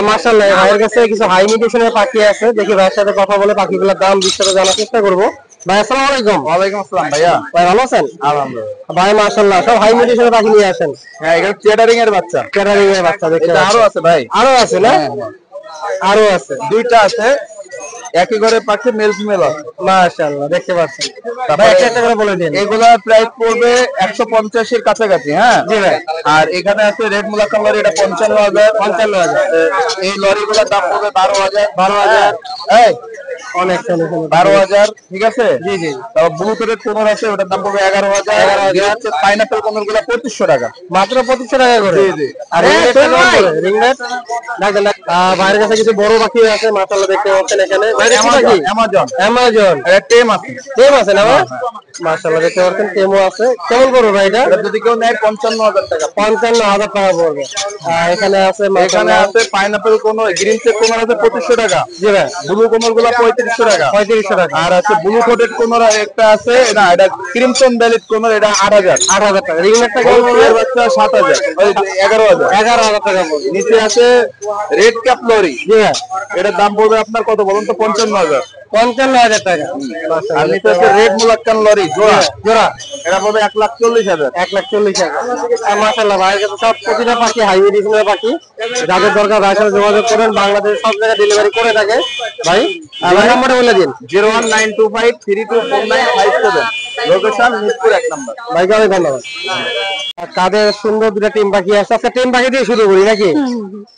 মাশাআল্লাহ ভাইয়ের কাছে কিছু হাই মিউটেশনের পাখি আছে, দেখি ভাইয়ের সাথে কথা বলে পাখিগুলোর দাম বিস্তারিত জানার চেষ্টা করব। ভাই আসসালামু আলাইকুম। ওয়ালাইকুম আসসালাম ভাইয়া। ভাই ভালো আছেন? আলহামদুলিল্লাহ। ভাই মাশাআল্লাহ সব হাই মিউটেশনের পাখি নিয়ে আসেন। হ্যাঁ, এখানে চেটারিং এর বাচ্চা। ক্যাটারিং এর বাচ্চা দেখতে এটা আরো আছে ভাই। আরো আছে না? আরো আছে, দুইটা আছে, একই ঘরে পাখি, মেল ফিমেল আছে। মাশাআল্লাহ দেখতে পাচ্ছেন। ভাই একটা একটা করে বলে দিন। এগুলার প্রাইস পড়বে 150 এর কাছাকাছি। হ্যাঁ জি ভাই। আর এখানে আছে রেড মুলাকাম লরি, এটা 55,000। 55,000। এই লরিগুলোর দাম পড়বে 12,000। 12,000। এই অনেক সুন্দর সুন্দর 12,000, ঠিক আছে। জি জি। তারপর ব্লুটুথের কোনর আছে, ওটার দাম পড়বে 11,000। 11,000। পাইনাপল কোনর গুলো 2500 টাকা, মাত্র 2500 টাকা করে। জি জি। আর রিংনেট দেখেন না, বাইরের কাছে কিছু বড় পাখি আছে মাশাআল্লাহ দেখতে পাচ্ছেন এখানে। বাইরে কি পাখি? অ্যামাজন। এটা টেম আছে। টেম আছে না ভাই? মাশাআল্লাহ দেখতে পাচ্ছেন টেমও আছে। কেমন পড়বে ভাই এটা? যদি কেউ নেয় 55,000 টাকা। 55,000 টাকা পড়বে। এখানে আছে এখানে আছে পাইনাপল কোনর, গ্রিন চেক কোনর আছে 2500 টাকা। জি ভাই। ব্লু কোনর গুলো 3500 টাকা। 3500 টাকা। আর আছে ব্লু কোটেড কোনর একটা আছে, না এটা ক্রিমসন ভ্যালিড কোনর, এটা 8,000। 8,000 টাকা। রিংনেটটা কেমন পড়বে? এর বাচ্চা 7,000, ওই 11,000। 11,000 টাকা পড়বে। নিচে আছে রেড ক্যাপ লরি, জি ভাই। এটার দাম পড়বে আপনার কত বলুন তো? 55,000। 55,000 টাকা। আর নিচে আছে রেড মুলাক্কান লরি জোড়া, জোড়া এটা পড়বে 1,40,000। 1,40,000। মাশাআল্লাহ ভাইয়ের কাছে সব প্রতিটা পাখি হাই মিউটেশনের পাখি। যাদের দরকার ভাইয়ের সাথে যোগাযোগ করেন, বাংলাদেশের সব জায়গায় ডেলিভারি করে থাকে ভাই। আমার নাম্বারটা বলে দিন। 01925324957, লোকেশন মিরপুর 1 নম্বর। ভাইকে অনেক ধন্যবাদ। কাদের সুন্দর দুটা টিম পাখি আছে। আচ্ছা টিম পাখি দিয়ে শুরু করি নাকি?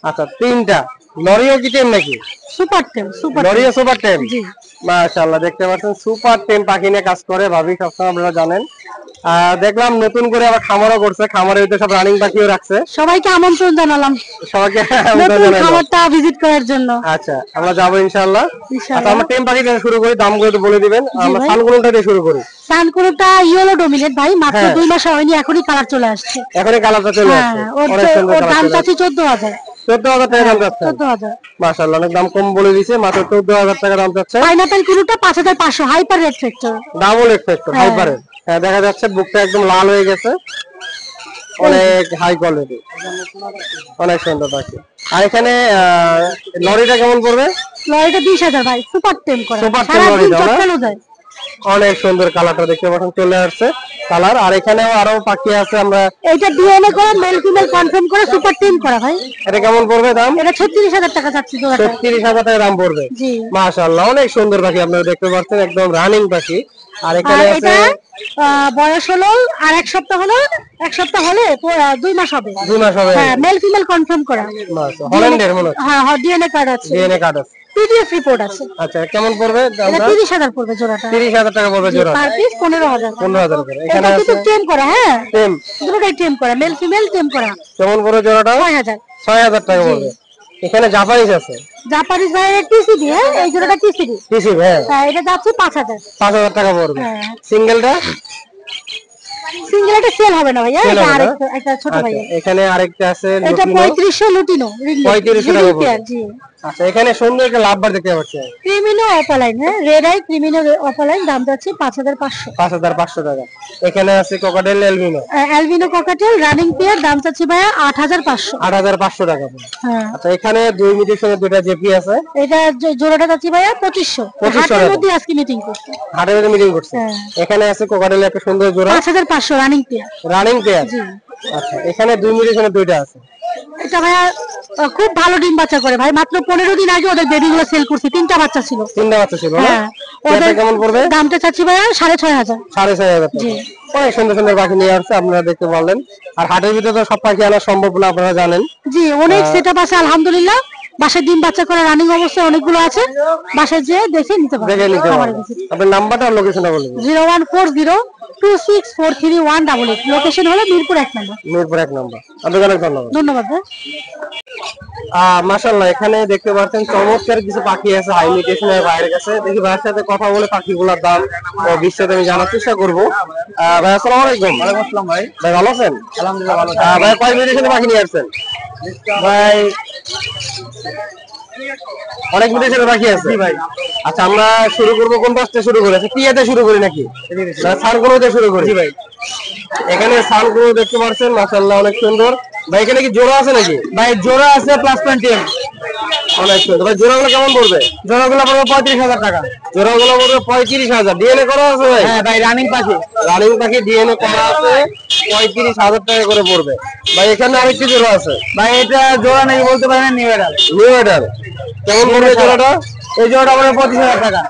আচ্ছা তিনটা লরিও কি টিম নাকি? সুপার টেম, সুপার লরিও সুপার টেম। জি। মাশাআল্লাহ দেখতে পাচ্ছেন সুপার টেম পাখি নিয়ে কাজ করে ভাবি, সবসময় আপনারা জানেন। দেখলাম নতুন করে আবার খামারও করছে, খামারের ভিতরে সব রানিং পাখিও রাখছে। সবাইকে আমন্ত্রণ জানালাম সবাইকে নতুন খামারটা ভিজিট করার জন্য। আচ্ছা আমরা যাবো ইনশাআল্লাহ। ইনশাআল্লাহ। আচ্ছা আমরা টেম পাখি দিয়ে শুরু করি, দামগুলো একটু বলে দিবেন। আমরা ভাই। সানকুলটা দিয়ে শুরু করি। সানকুলোটা ইয়েলো ডোমিনেট ভাই, মাত্র হ্যাঁ। 2 মাস হয়নি, এখনই কালার চলে আসছে। এখনই কালারটা চলে আসছে। হ্যাঁ, অনেক সুন্দর ওর কালার দাম চলে চাচ্ছি আসছে। 14,000। 14,000 টাকা দাম চাচ্ছে। 14,000। মাশাআল্লাহ অনেক দাম কম বলে দিয়েছে, মাত্র 14,000 টাকা দাম চাচ্ছে। পাইনাপল কুলুটা 5,500, হাইপার রেড ফ্যাক্টর। ডাবল এক্সপেক্টর হ্যাঁ। হাইপারের। হ্যাঁ দেখা যাচ্ছে বুকটা একদম লাল হয়ে গেছে, অনেক হাই কোয়ালিটি, অনেক সুন্দর পাখি। আর এখানে লরিটা কেমন পড়বে? লরিটা 20,000 ভাই, সুপার টেম করা, সুপার টেম সারা লরি দিন দাও না? চটকানো যায়। অনেক সুন্দর কালারটা দেখতে পাচ্ছেন চলে আসছে কালার। আর এখানেও আরো পাখি আছে, আমরা এটা ডিএনএ করে মেল ফিমেল কনফার্ম করে সুপার টেম করা ভাই। এটা কেমন পড়বে দাম? এটা 36,000 টাকা চাচ্ছি জোড়াটা। 36,000 টাকা দাম পড়বে। জি। মাশাআল্লাহ অনেক সুন্দর পাখি আপনারা দেখতে পাচ্ছেন, একদম রানিং পাখি। আর এখানে আর আছে এটা বয়স হলো আর 1 সপ্তাহ হলো, 1 সপ্তাহ হলে 2 মাস হবে। 2 মাস হবে। হ্যাঁ, মেল ফিমেল কনফার্ম করা। মাশাআল্লাহ হল্যান্ডের মনে হচ্ছে। হ্যাঁ, ডিএনএ কার্ড আছে, ডিএনএ কার্ড আছে। পিডিএফ রিপোর্ট আছে। আচ্ছা কেমন পড়বে এটা দামটা? 30,000 পড়বে জোড়াটা। 30,000 টাকা পড়বে জোড়া। Per piece 15,000। 15,000 করে। এটা এখানে কিন্তু আছে টেম করা। হ্যাঁ, টেম। দুটোটাই টেম করা, মেল ফিমেল টেম করা। কেমন পড়বে জোড়াটা? 6,000। 6,000 টাকা পড়বে। এখানে জাপানিজ আছে। জাপানিজ ভাইয়ের টিসিডি, হ্যাঁ এই জোড়াটা টিসিডি। টিসি হ্যাঁ। হ্যাঁ, এটা যাচ্ছে 5,000। 5,000 টাকা পড়বে। হ্যাঁ। সিঙ্গেলটা? সিঙ্গেল এটা সেল হবে না ভাইয়া, Sell এটা হবে না? আরেকটা একটা ছোট আচ্ছা, ভাইয়া। এখানে আরেকটা আছে এটা লুটিনো। 3500 লুটিনো রিংনেট। 3500 টাকা পড়বে। জি। আচ্ছা এখানে সুন্দর একটা লাভবার দেখতে পাচ্ছি। ক্রিমিনো অপালাইন, হ্যাঁ রেড আই ক্রিমিনো অপালাইন, দাম যাচ্ছে 5,500। 5,500 টাকা। এখানে আছে cockatiel albino. Albino cockatiel running pair, দাম চাচ্ছি ভাইয়া 8,500। 8,500 টাকা পড়বে। হ্যাঁ, আচ্ছা এখানে দুই মিউটেশনের দুইটা জেপি আছে। এটা জোড়াটা চাচ্ছি ভাইয়া 2500। 2500 হাটের টাকা। মধ্যে আজকে মিটিং করছে। হাটের মধ্যে মিটিং করছে। হ্যাঁ। এখানে আছে কোকাটেলের একটা সুন্দর জোড়া 5,500 রানিং পেয়ার। Running pair. জি। আচ্ছা এখানে দুই মিউটেশনের দুইটা আছে। এটা ভাইয়া খুব ভালো ডিম বাচ্চা করে ভাই, মাত্র 15 দিন আগে ওদের বেবি গুলো সেল করছি, 3টা বাচ্চা ছিল। তিনটা বাচ্চা ছিল না? হ্যাঁ, ওটা কেমন পড়বে? দামটা চাচ্ছি ভাইয়া 6,500। 6,500 টাকা। জি। অনেক সুন্দর সুন্দর পাখি নিয়ে আসছে, আপনারা দেখতে পারলেন। আর হাটের ভিতরে তো সব পাখি আনা সম্ভব না, আপনারা জানেন। জি, অনেক সেটআপ আছে আলহামদুলিল্লাহ। বাসায় ডিম বাচ্চা করে রানিং অবস্থায় অনেকগুলো আছে, বাসায় যেয়ে দেখে নিতে পারবেন। দেখে নিতে পারবেন। আপনার নাম্বারটা আর লোকেশনটা বলুন। 014026431888। লোকেশন হলো মিরপুর 1 নম্বর। মিরপুর 1 নম্বর। আপনাকে অনেক ধন্যবাদ। ধন্যবাদ ভাই। মাশাআল্লাহ এখানে দেখতে পাচ্ছেন চমৎকার কিছু পাখি আছে হাই মিউটেশনের বাইরের কাছে। দেখি ভাইয়ের সাথে কথা বলে পাখিগুলোর দাম ও বিস্তারিত আমি জানার চেষ্টা করব। ভাই আসসালামু আলাইকুম। ওয়ালাইকুম আসসালাম ভাই। ভাই ভালো আছেন? আলহামদুলিল্লাহ ভালো। ভাই কয় মিউটেশনের পাখি নিয়ে আসছেন? ভাই অনেক মিউটেশনের পাখি আছে। জি ভাই। আচ্ছা আমরা শুরু করব কোন পাশে শুরু করি? আচ্ছা টিয়াতে শুরু করি নাকি? না সানগুলোতে শুরু করি? জি ভাই। এখানে সানগুলো দেখতে পাচ্ছেন মাশাআল্লাহ অনেক সুন্দর। ভাই এখানে কি জোড়া আছে নাকি? ভাই জোড়া আছে প্লাস পয়েন্ট টেম। অনেক সুন্দর ভাই। জোড়াগুলো কেমন পড়বে? জোড়াগুলো পড়বে 35,000 টাকা। জোড়াগুলো পড়বে 35,000। ডিএনএ করা আছে ভাই? হ্যাঁ ভাই, রানিং পাখি। রানিং পাখি ডিএনএ করা আছে, 35,000 টাকা করে পড়বে ভাই। এখানে আরেকটি জোড়া আছে ভাই, এটা জোড়া নাকি বলতে পারেন, নিউ এডাল। নিউ এডাল। কেমন পড়বে জোড়াটা? এই জোড়াটা পড়বে 25,000 টাকা।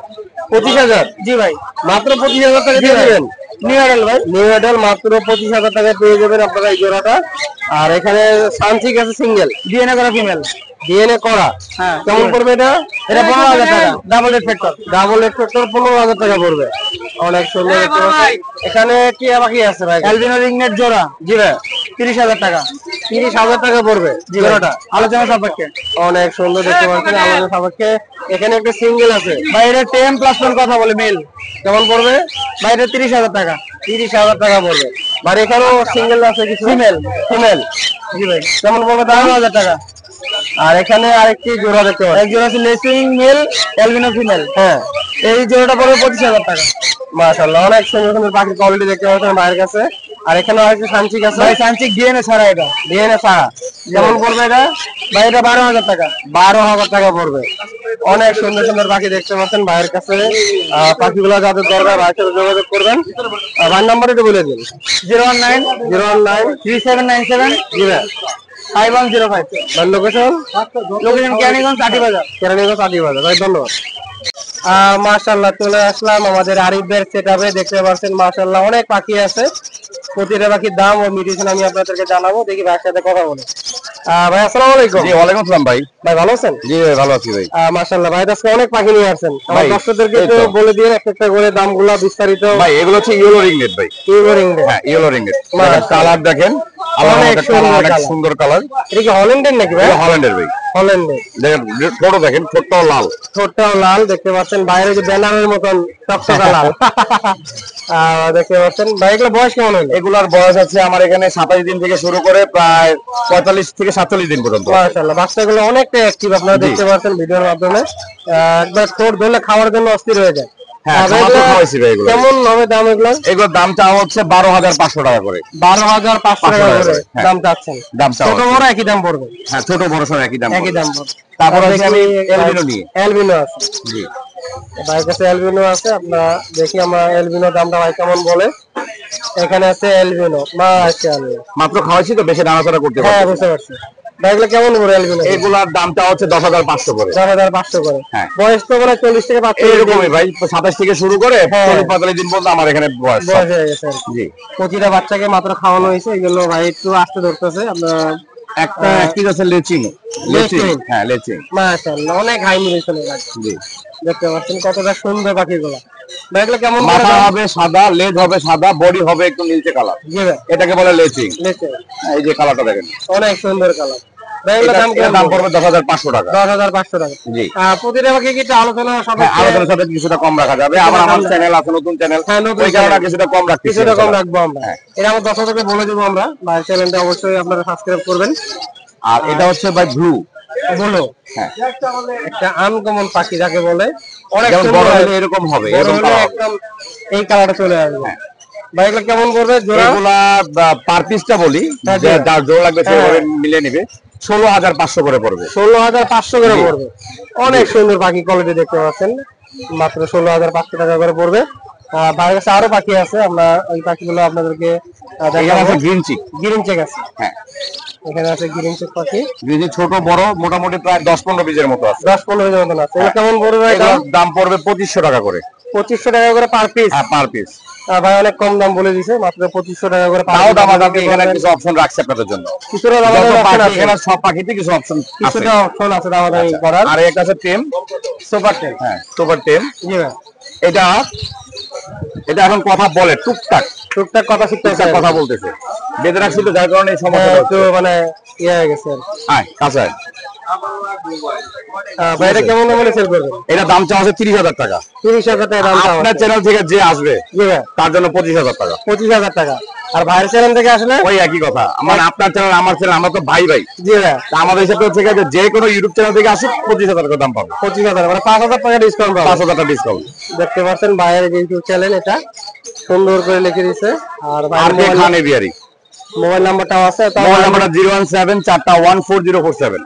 25,000? জি ভাই, মাত্র 25,000 টাকা দিয়ে দেবেন? নিউ এডাল ভাই। নিউ এডাল মাত্র 25,000 টাকায় পেয়ে যাবেন আপনারা এই জোড়াটা। আর এখানে সানচিক আছে সিঙ্গেল, ডিএনএ করা ফিমেল। ডিএনএ করা। হ্যাঁ। কেমন পড়বে এটা? এটা 15,000 টাকা, ডাবল রেড ফ্যাক্টর। ডাবল এক্সপেক্টর 15,000 টাকা পড়বে। অনেক সুন্দর দেখতে পাচ্ছেন। এখানে কি বাকি আছে ভাই? অ্যালবিনো রিংনেট জোড়া। জি ভাই, 30,000 টাকা। 30,000 টাকা পড়বে জোড়াটা। আলোচনা সাপেক্ষে। অনেক সুন্দর দেখতে পাচ্ছেন আলাদা সাপেক্ষে। এখানে একটা সিঙ্গেল আছে ভাই, এটা 10+1 কথা বলে মেল। কেমন পড়বে? ভাই, এটা 30,000 টাকা। 30,000 টাকা পড়বে। আর এখানেও সিঙ্গেল আছে কিছু ফিমেল। ফিমেল জি ভাই, কেমন পড়বে? 15,000 টাকা। আর এখানে আরেকটি জোড়া দেখতে পাচ্ছি। এক জোড়া আছে লেসিং মেল, অ্যালবিনো ফিমেল। হ্যাঁ, এই জোড়াটা পড়বে 25,000 টাকা। মাশাআল্লাহ অনেক সুন্দর সুন্দর পাখির কোয়ালিটি দেখতে পাচ্ছেন ভাইয়ের কাছে। আর এখানে আরেকটি সানচিক আছে ভাই, সানচিক ডিএনএ ছাড়া এটা। ডিএনএ ছাড়া। কেমন পড়বে এটা? ভাই, এটা 12,000 টাকা। 12,000 টাকা পড়বে। অনেক সুন্দর সুন্দর পাখি দেখতে পাচ্ছেন ভাইয়ের কাছে। পাখিগুলো যাদের দরকার ভাইয়ের সাথে যোগাযোগ করবেন। ভাইয়ের নাম্বার একটু বলে দিন। 019 3797 জি ভাই। 5105। লোকেশন? লোকেশন কেরানীগঞ্জ, আটিবাজার। কেরানীগঞ্জ, আটিবাজার। ভাই ধন্যবাদ। মাশাআল্লাহ চলে আসলাম আমাদের আরিফের সেটআপে। দেখতে পাচ্ছেন মাশাআল্লাহ অনেক পাখি আছে। প্রতিটা পাখির দাম ও মিউটেশন আমি আপনাদেরকে জানাবো। দেখি ভাইয়ের সাথে কথা বলি। ভাই আসসালামু আলাইকুম। জি ওয়ালাইকুম আসসালাম ভাই। ভাই ভালো আছেন? জি ভাই ভালো আছি ভাই। মাশাআল্লাহ ভাই আজকে অনেক পাখি নিয়ে আসছেন। আমার ভাই, দর্শকদেরকে এই একটু তো। বলে দিন একটা একটা করে দামগুলো বিস্তারিত। ভাই এগুলো হচ্ছে ইয়েলো রিংনেট ভাই। ইউরিং রে। হ্যাঁ ইয়েলো রিংনেট। মাশাআল্লাহ। কালার দেখেন, আল্লাহর অনেক রহমতে সুন্দর অনেক colour। সুন্দর কালার। এটা কি হল্যান্ডের নাকি ভাই? এটা হল্যান্ডের ভাই। হল্যান্ডের। দেখেন ছোট, দেখেন ছোটটাও লাল। ঠোঁটটাও লাল দেখতে পাচ্ছেন, বাইরে যে ব্যানারের মতন টকটকা লাল। দেখতে পাচ্ছেন ভাই এগুলো বয়স কেমন হলো? এগুলার বয়স আছে আমার এখানে 27 দিন থেকে শুরু করে প্রায় 45 থেকে 47 দিন পর্যন্ত। মাশাআল্লাহ বাচ্চাগুলো অনেকটা অ্যাক্টিভ আপনারা জি। দেখতে পাচ্ছেন ভিডিওর মাধ্যমে। একবার ঠোঁট ধরলে খাওয়ার জন্য অস্থির হয়ে যায়। হ্যাঁ, খাওয়া তো খাওয়াইছি ভাই এগুলো। কেমন হবে দাম এগুলো? এগুলোর দাম চাওয়া হচ্ছে 12,500 টাকা করে। 12,500 টাকা করে হ্যাঁ। দাম চাচ্ছেন। দাম চাওয়া ছোট হচ্ছে। বড় একই দাম পড়বে? হ্যাঁ, ছোট বড় সব একই দাম একই পড়বে। দাম পড়বে। তারপর আর হচ্ছে আমি দেখি অ্যালবিনো নিয়ে। অ্যালবিনো আছে। জি। ভাইয়ের কাছে অ্যালবিনো আছে। আপনারা দেখি আমরা অ্যালবিনো দামটা ভাই কেমন বলে। এখানে আছে অ্যালবিনো। মাশাআল্লাহ। মাত্র খাওয়াইছি তো, বেশি নাড়াচাড়া করতে হ্যাঁ পারবো। বুঝতে পারছি। ভাইগুলো কেমন করে অ্যালবিনো? এগুলার দামটা হচ্ছে 10,500 করে। 10,500 করে। হ্যাঁ। বয়স তো মানে 40 থেকে 45 এরকমই ভাই, 27 থেকে শুরু করে হ্যাঁ। 45 দিন পর্যন্ত আমার এখানে বয়স। বয়স হয়ে গেছে আর কি। জি। প্রতিটা বাচ্চাকে মাত্র খাওয়ানো হয়েছে। এগুলো ভাই একটু আস্তে ধরতেছে আপনার। একটা কি আছে লেচিং। লেচিং, হ্যাঁ লেচিং। মাশাআল্লাহ অনেক হাই মিউটেশন আছে। জি। দেখতে পাচ্ছেন কতটা সুন্দর পাখিগুলো। ভাইগুলো কেমন করে মাথা দাম? হবে সাদা, লেজ হবে সাদা, বডি হবে একটু নীলচে কালার। জি ভাই। এটাকে বলে লেচিং। নিচে এই যে কালারটা দেখেন। অনেক সুন্দর কালার। ভাইগুলো দাম এটার কেমন দাম পড়বে? পড়বে 10,500 টাকা। 10,500 টাকা। জি। প্রতিটা পাখি কি একটু আলোচনা হ্যাঁ, সাপেক্ষে আলোচনার সাথে কিছুটা কম রাখা যাবে। আবার আমার চ্যানেল আছে, নতুন চ্যানেল, হ্যাঁ, নতুন ওই কারণে channel। কিছুটা কম রাখতেছি। কিছুটা কম রাখবো আমরা। হ্যাঁ। এটা আমার দর্শকদেরকে বলে দেবো আমরা। ভাই চ্যানেলটা অবশ্যই আপনারা সাবস্ক্রাইব করবেন। আর এটা হচ্ছে ভাই ব্লু। বলো হ্যাঁ। একটা আনকমন পাখি যাকে বলে। অনেক যেমন সুন্দর বড় হয়। হলে এরকম হবে, বড় এরকম হলে কালার হবে। একদম এই কালারটা চলে আসবে। হ্যাঁ। ভাই এগুলো কেমন করবে জোড়া? এগুলা পার পিসটা বলি, হ্যাঁ, যে জোড়া। যার জোড়া লাগবে হ্যাঁ। সেভাবে মিলে নিবে। 16,500 করে পড়বে। 16,500 করে জি। পড়বে। অনেক সুন্দর পাখি কোয়ালিটি দেখতে পাচ্ছেন। মাত্র 16,500 টাকা করে পড়বে। বাইরের কাছে আরো পাখি আছে, আমরা ওই পাখিগুলো আপনাদেরকে এখানে দেখাবো। আছে গ্রিন চিক। গ্রিন চেক আছে। হ্যাঁ, এখানে আছে গ্রিন চেক পাখি। গ্রিন চিক ছোট বড় মোটামুটি প্রায় 10-15 পিসের মতো আছে। 10-15 এর মতন আছে। এগুলো কেমন পড়বে? এগুলোর দাম পড়বে 2,500 টাকা করে। 2,500 টাকা করে পার পিস। হ্যাঁ, পার পিস। ভাই অনেক কম দাম বলে দিছে, মাত্র 2,500 টাকা করে পার তাও piece দামাদামি আপনারা এখানে পাবেন। কিছু অপশন রাখছে আপনাদের জন্য। কিছুটা যত দামাদামি option পাখি আছে। এখানে সব পাখিতে কিছু অপশন আছে। কিছুটা অপশন আছে দামাদামি করার। আর একটা আছে টেম। Super ten. হ্যাঁ, সুপার টেম। জি ভাই। এটা এটা এখন কথা বলে টুকটাক টুকটাক কথা শিখতে টুকটাক কথা বলতেছে। বেঁধে রাখছি তো, যার কারণে এই সমস্যা একটু মানে ইয়ে হয়ে গেছে আর কি। আয় কাছে আয়। ভাই এটা কেমন দামে সেল করবেন? এটা দাম চাওয়া হচ্ছে 30,000 টাকা। 30,000 টাকা দাম চাওয়া আপনার হচ্ছে। চ্যানেল থেকে যে আসবে জি ভাই। তার জন্য 25,000 টাকা। 25,000 টাকা। আর ভাইয়ের চ্যানেল থেকে আসলে? ওই একই কথা। আমার আপনার চ্যানেল আমার চ্যানেল, আমরা তো ভাই ভাই। জি ভাই। তা আমাদের হিসাবে হচ্ছে যে যে কোনো ইউটিউব চ্যানেল থেকে আসুক 25,000 টাকা দাম পাবে। 25,000 মানে 5,000 টাকা ডিসকাউন্ট পাবেন। 5,000 টাকা ডিসকাউন্ট। দেখতে পাচ্ছেন ভাইয়ের যে ইউটিউব চ্যানেল, এটা সুন্দর করে লিখে দিয়েছে। আর আর ভাইয়ের কে খান এবিয়ারি। মোবাইল নাম্বারটাও আছে। মোবাইল নাম্বারটা 017 4 14047।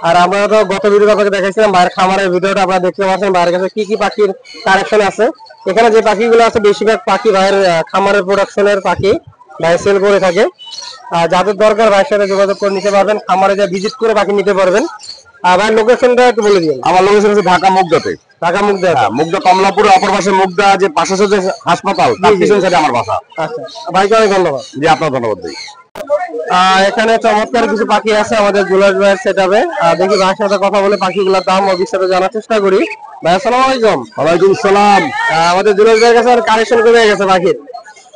আর আমরা তো গত ভিডিও আপনাকে দেখাইছিলাম ভাইয়ের খামারের ভিডিওটা, আপনারা দেখতে পাচ্ছেন ভাইয়ের কাছে কি কি পাখির কালেকশন আছে। এখানে যে পাখিগুলো আছে বেশিরভাগ পাখি ভাইয়ের খামারের প্রোডাকশনের পাখি ভাই সেল করে থাকে। আর যাদের দরকার ভাইয়ের সাথে যোগাযোগ করে নিতে পারবেন, খামারে যা ভিজিট করে পাখি নিতে পারবেন। আর ভাইয়ের লোকেশনটা একটু বলে দিন। আমার লোকেশন হচ্ছে ঢাকা মুগদাতে। ঢাকা মুগদা। মুগদা কমলাপুর, অপর পাশে মুগদা যে পাশে যে হাসপাতাল তার পিছন সাইডে আমার বাসা। আচ্ছা ভাইকে অনেক ধন্যবাদ। জি আপনার ধন্যবাদ ভাই। এখানে চমৎকার কিছু পাখি আছে আমাদের জুয়েলার্স ভাইয়ের সেটআপে। দেখি ভাইয়ের সাথে কথা বলে পাখিগুলোর দাম ও বিস্তারিত জানার চেষ্টা করি। ভাই আসসালামু আলাইকুম। ওয়ালাইকুম সালাম। আমাদের জুয়েলার্স ভাইয়ের কাছে কালেকশন কমে গেছে পাখির?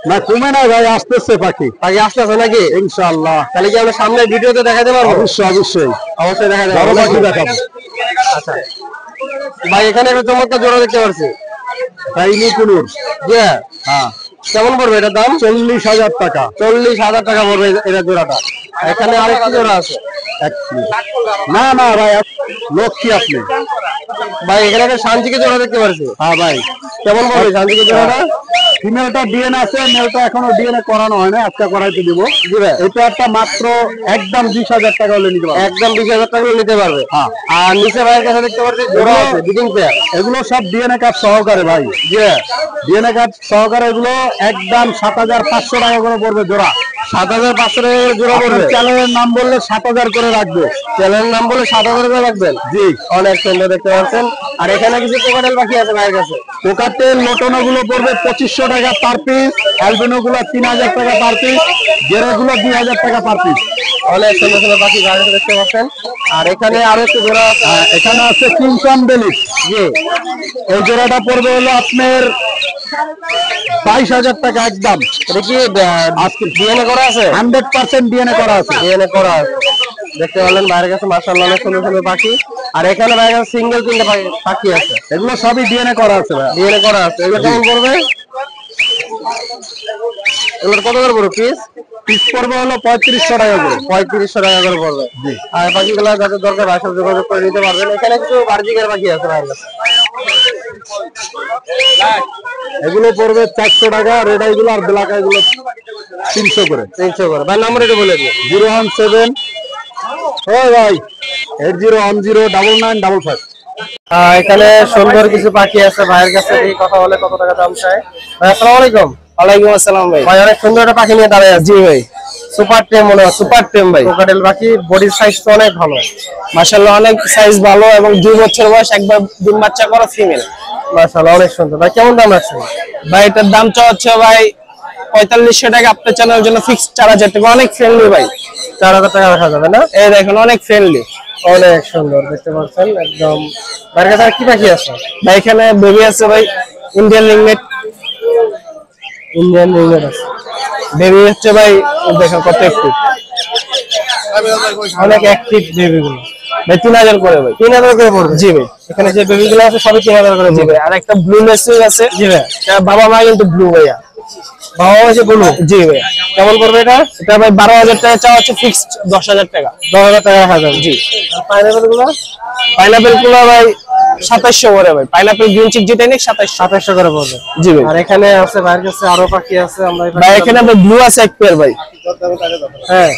না কমে নাই ভাই, আসতেছে পাখি। পাখি আসতেছে নাকি? ইনশাআল্লাহ। তাহলে কি আমরা সামনে ভিডিওতে দেখাতে পারবো? অবশ্যই অবশ্যই অবশ্যই দেখা বড় যাবে। পাখি দেখাবো। আচ্ছা ভাই এখানে একটা চমৎকার জোড়া দেখতে পাচ্ছি। তাই নিকুনুর। হ্যাঁ কেমন পড়বে এটার দাম? 40,000 টাকা। 40,000 টাকা পড়বে এটা জোড়াটা। এখানে আরেকটা জোড়া আছে। না না ভাই, লক্ষ্মী আপনি। ভাই এখানে একটা শান্তিকে জোড়া দেখতে পাচ্ছি। হ্যাঁ ভাই। কেমন পড়বে শান্তিকে জোড়াটা? ফিমেলটা ডিএনএ আছে, মেলটা এখনো ডিএনএ করানো হয় না, আজকে করাইতে দিব। এটা একটা মাত্র একদম 20,000 টাকা হলে নিতে পারবে। একদম 20,000 টাকা নিতে পারবে। হ্যাঁ। আর নিচে ভাইয়ের কাছে দেখতে পাচ্ছি জোড়া আছে ব্রিডিং পেয়ার। এগুলো সব ডিএনএ কার্ড সহকারে ভাই। ডিএনএ কার্ড সহকারে এগুলো একদম 7,500 টাকা করে পড়বে জোড়া। 7,500 টাকা করে জোড়া পড়বে। চ্যানেলের নাম বললে 7,000 করে রাখবে। চ্যানেলের নাম বলে 7,000 করে রাখবেন? জি। অনেক সুন্দর দেখতে পাচ্ছেন। আর এখানে কিছু কোকাটেল পাখি আছে ভাইয়ের কাছে। কোকাটেল লোটনো গুলো পড়বে 2,500 টাকা পার পিস, অ্যালবিনো গুলো 3,000 টাকা পার পিস, গেরে গুলো 2,000 টাকা পার পিস। অনেক সুন্দর সুন্দর পাখি গাড়িতে দেখতে পাচ্ছেন। আর এখানে আরো একটু জোড়া আছে। এখানে আছে কিংসন বেলিক। জি। এই জোড়াটা পড়বে হলো আপনার 22,000 টাকা একদম। এটা কি আজকে ডিএনএ করা আছে? 100% ডিএনএ করা আছে। ডিএনএ করা আছে। দেখতে পারলেন বাইরের কাছে মাশাআল্লাহ অনেক সুন্দর সুন্দর পাখি। আর এখানে বাইরের কাছে সিঙ্গেল 3টা পাখি আছে। এগুলো সবই ডিএনএ করা আছে ভাই। ডিএনএ করা আছে। এগুলো কেমন পড়বে? এগুলো কত করে পড়বে পিস? পিস পড়বে হলো 3500 টাকা করে। 3500 টাকা করে পড়বে। আর পাখিগুলো যাদের দরকার ভাষা যোগাযোগ করে নিতে পারবেন। এখানে কিছু বার্জিকের পাখি আছে বাইরের কাছে। এগুলো পড়বে 400 টাকা, রেড আই গুলো আর ব্ল্যাক আই গুলো 300 করে। 300 করে। ভাই নাম্বার একটু বলে দিন। 017 ও ভাই 80109955। এখানে সুন্দর কিছু পাখি আছে ভাইয়ের কাছে। এই কথা বলে কত টাকা দাম চাই? ভাই আসসালামু আলাইকুম। ওয়ালাইকুম আসসালাম ভাই। ভাই অনেক সুন্দর একটা পাখি নিয়ে দাঁড়িয়ে আছে। জি ভাই, সুপার টেম মনে হয়। সুপার টেম ভাই। কোকাটেল পাখি, বডির সাইজ তো অনেক ভালো। মাশাআল্লাহ অনেক সাইজ ভালো এবং 2 বছর বয়স, একবার ডিম বাচ্চা করা ফিমেল। মাশাআল্লাহ অনেক সুন্দর। ভাই কেমন দাম রাখছেন? ভাই এটার দাম হচ্ছে ভাই 4500 টাকা। আপনার চ্যানেলের জন্য ফিক্সড 4,000 টাকা। অনেক ফ্রেন্ডলি ভাই। 4,000 টাকা রাখা যাবে না? এই দেখুন অনেক ফ্রেন্ডলি, অনেক সুন্দর দেখতে পাচ্ছেন একদম। ভাইয়ের কাছে আর কি পাখি আছে? ভাই এখানে বেবি আছে ভাই, ইন্ডিয়ান লিংনেট। ইন্ডিয়ান রিংনেট আছে। বেবি হচ্ছে ভাই দেখেন কত অ্যাক্টিভ, অনেক অ্যাক্টিভ বেবিগুলো। ভাই 3,000 করে ভাই। 3,000 করে পড়বে। জি ভাই। এখানে যে বেবিগুলো আছে সবই 3,000 করে জি পড়বে। ভাই। আর একটা ব্লু লেসিং আছে। জি ভাই। এটা বাবা মা কিন্তু ব্লু ভাইয়া। বাবা হচ্ছে ব্লু। জি ভাই। কেমন পড়বে এটা? এটা ভাই 12,000 টাকা চাওয়া হচ্ছে, ফিক্সড 10,000 টাকা। 10,000 টাকা রাখা যাবে। জি। পাইনাপেল গুলো পাইনাপেল গুলো ভাই 2700 করে ভাই। পাইনাপেল গ্রিন চিক যেটা নেই 2700। 2700 করে পড়বে। জি ভাই। আর এখানে আছে ভাইয়ের কাছে আরো পাখি আছে। আমরা ভাই এখানে ভাই ব্লু আছে এক পেয়ার ভাই। হ্যাঁ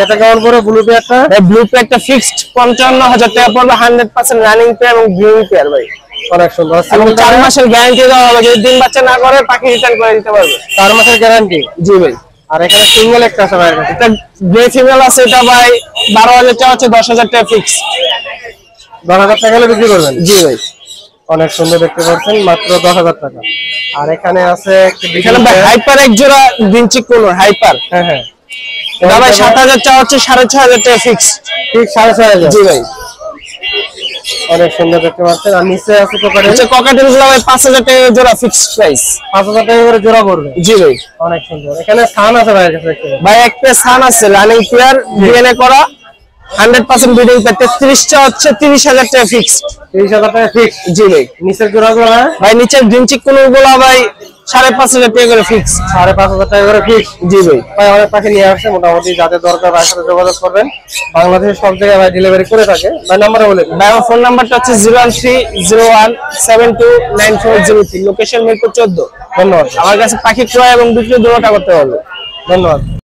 এটা কেমন পড়বে ব্লু পেয়ারটা? ভাই ব্লু পেয়ারটা fixed 55,000 টাকা পড়বে, 100% রানিং পেয়ার এবং গ্রিন পেয়ার ভাই। অনেক সুন্দর। এবং 4 মাসের গ্যারান্টি দেওয়া হবে, যদি ডিম বাচ্চা না করে পাখি রিটার্ন করে দিতে পারবে। 4 মাসের গ্যারান্টি। জি ভাই। আর এখানে সিঙ্গেল একটা আছে ভাইয়ের কাছে। এটা গ্রে ফিমেল আছে, এটা ভাই 12,000 টাকা হচ্ছে, 10,000 টাকা ফিক্সড। 10,000 টাকা হলে বিক্রি করবেন? জি ভাই। অনেক সুন্দর দেখতে পাচ্ছেন, মাত্র 10,000 টাকা। আর এখানে আছে এখানে ভাই হাইপার এক জোড়া গ্রিন চিক কোন হাইপার। হ্যাঁ হ্যাঁ এটা ভাই 7,000 টাকা হচ্ছে, 6,500 টাকা ফিক্সড। ঠিক 6,500। জি ভাই। অনেক সুন্দর দেখতে পাচ্ছেন। আর নিচে আছে কোকাটেল। আচ্ছা ককাটেল গুলো ভাই 5,000 টাকা জোড়া ফিক্সড প্রাইস। 5,000 টাকা করে জোড়া পড়বে। জি ভাই। অনেক সুন্দর। এখানে স্থান আছে ভাইয়ের কাছে দেখতে পাচ্ছেন। ভাই একটা সান আছে রানিং পেয়ার, ডিএনএ করা, 100% ব্রিডিং পেয়ার। 33 টা হচ্ছে 30,000 টাকা ফিক্সড। 30,000 টাকা ফিক্স। জি ভাই। নিচের জোড়াগুলো হ্যাঁ ভাই নিচের গ্রিন চিক কোন গুলো ভাই 5,500 টাকা করে ফিক্স। 5,500 টাকা করে ফিক্স। জি ভাই। ভাই অনেক পাখি নিয়ে আসছে, মোটামুটি যাদের দরকার ভাইয়ের সাথে যোগাযোগ করবেন। বাংলাদেশের সব জায়গায় ভাই ডেলিভারি করে থাকে। ভাই নাম্বারে বলে দিন। ভাই আমার ফোন নাম্বারটা হচ্ছে 01301729403, লোকেশন মিরপুর 14। ধন্যবাদ। আমার কাছে পাখি ক্রয় এবং বিক্রি দুটোটা করতে পারবে। ধন্যবাদ।